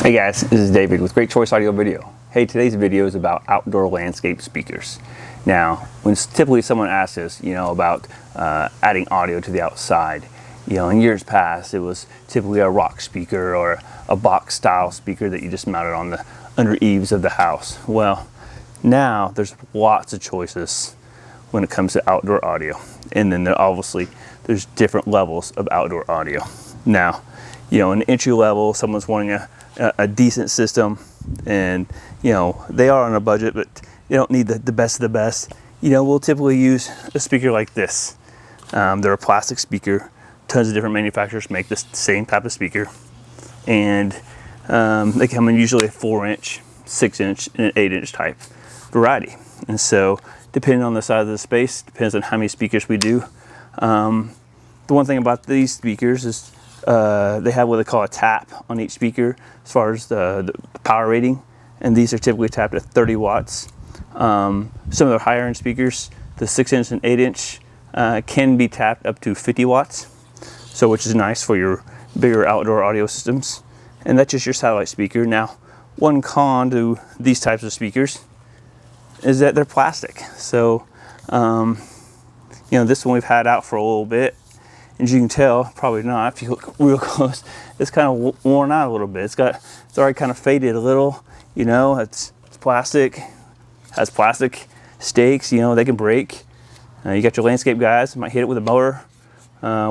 Hey guys, this is David with Great Choice Audio Video. Hey, today's video is about outdoor landscape speakers. Now, when typically someone asks us, about adding audio to the outside, in years past, it was typically a rock speaker or a box style speaker that you just mounted on the under eaves of the house. Well, now there's lots of choices when it comes to outdoor audio. And then there's different levels of outdoor audio. Now, in entry level, someone's wanting a decent system, and they are on a budget, but they don't need the best of the best. We'll typically use a speaker like this. They're a plastic speaker. Tons of different manufacturers make the same type of speaker, and they come in usually a 4-inch, 6-inch, and an 8-inch type variety. And so, depending on the size of the space, depends on how many speakers we do. The one thing about these speakers is they have what they call a tap on each speaker as far as the power rating, and these are typically tapped at 30 watts. Some of the higher end speakers, the 6-inch and 8-inch, can be tapped up to 50 watts, so which is nice for your bigger outdoor audio systems. And that's just your satellite speaker. Now, one con to these types of speakers is that they're plastic. So, this one we've had out for a little bit. As you can tell, probably not, if you look real close, it's kind of worn out a little bit. It's already kind of faded a little, it's plastic, has plastic stakes, they can break. You got your landscape guys, might hit it with a mower,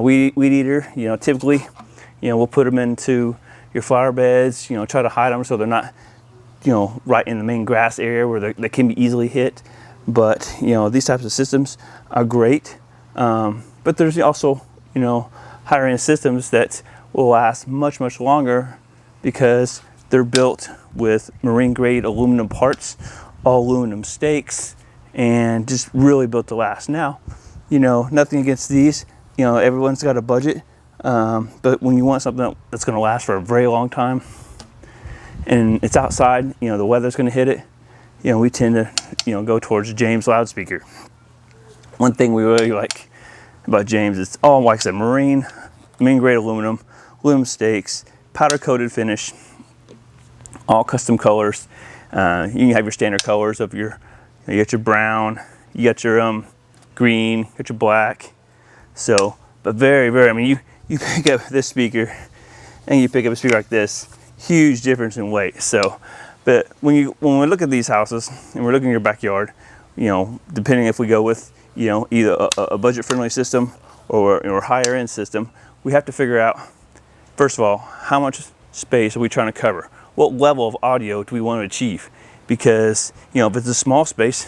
weed eater, typically, we'll put them into your flower beds, try to hide them so they're not, right in the main grass area where they can be easily hit. But, these types of systems are great, but there's also higher end systems that will last much, much longer because they're built with marine grade aluminum parts, all aluminum stakes, and just really built to last. Now, nothing against these, everyone's got a budget, but when you want something that's going to last for a very long time and it's outside, the weather's going to hit it, we tend to, go towards James loudspeaker. One thing we really like about James, it's all, like I said, marine grade aluminum stakes, powder coated finish, all custom colors. You can have your standard colors of you got your brown, you got your green, you got your black. So, but very, very, you pick up this speaker and you pick up a speaker like this, huge difference in weight. So, but when we look at these houses and we're looking at your backyard, depending if we go with either a budget-friendly system or a higher-end system, we have to figure out, first of all, how much space are we trying to cover? What level of audio do we want to achieve? Because, if it's a small space,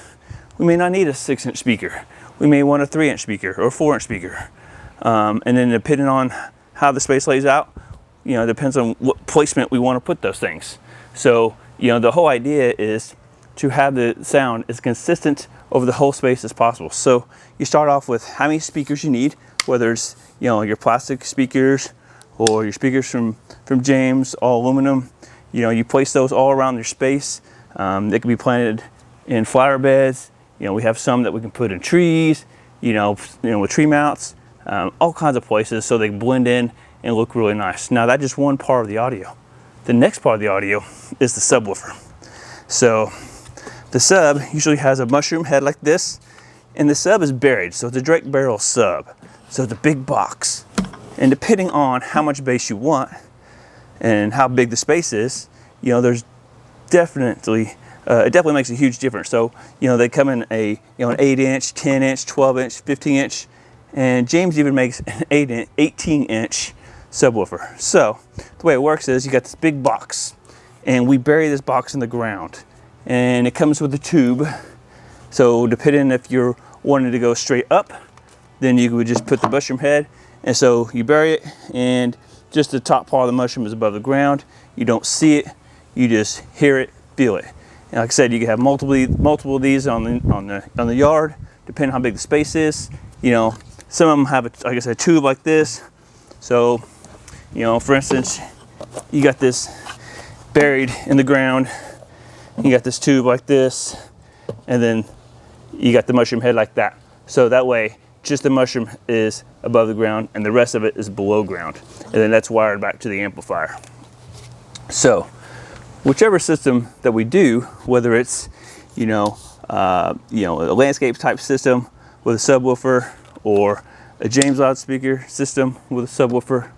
we may not need a 6-inch speaker. We may want a 3-inch speaker or a 4-inch speaker. And then depending on how the space lays out, depends on what placement we want to put those things. So, the whole idea is to have the sound as consistent over the whole space as possible. So you start off with how many speakers you need, whether it's your plastic speakers or your speakers from James, all aluminum. You place those all around your space. They can be planted in flower beds. We have some that we can put in trees. With tree mounts, all kinds of places, so they blend in and look really nice. Now that's just one part of the audio. The next part of the audio is the subwoofer. So the sub usually has a mushroom head like this, and the sub is buried, so it's a direct barrel sub. So it's a big box, and depending on how much bass you want and how big the space is, there's definitely it definitely makes a huge difference. So they come in an 8-inch, 10-inch, 12-inch, 15-inch, and James even makes an 18-inch subwoofer. So the way it works is you got this big box, and we bury this box in the ground. And it comes with a tube, so depending if you're wanting to go straight up, then you would just put the mushroom head, and so you bury it, and just the top part of the mushroom is above the ground. You don't see it, you just hear it, feel it. And like I said, you can have multiple of these on the yard, depending on how big the space is. Some of them have a tube like this. So, for instance, you got this buried in the ground. You got this tube like this, and then you got the mushroom head like that. So that way, just the mushroom is above the ground and the rest of it is below ground. And then that's wired back to the amplifier. So whichever system that we do, whether it's, a landscape type system with a subwoofer or a James loudspeaker system with a subwoofer,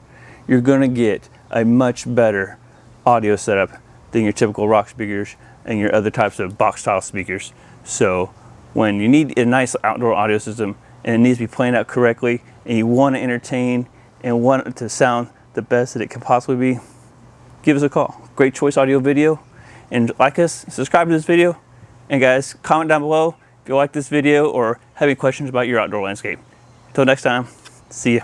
you're gonna get a much better audio setup than your typical rock speakers and your other types of box style speakers. So when you need a nice outdoor audio system and it needs to be playing out correctly and you want to entertain and want it to sound the best that it can possibly be, give us a call. Great Choice Audio Video. And like us, subscribe to this video, and guys, comment down below if you like this video or have any questions about your outdoor landscape. Until next time, see ya.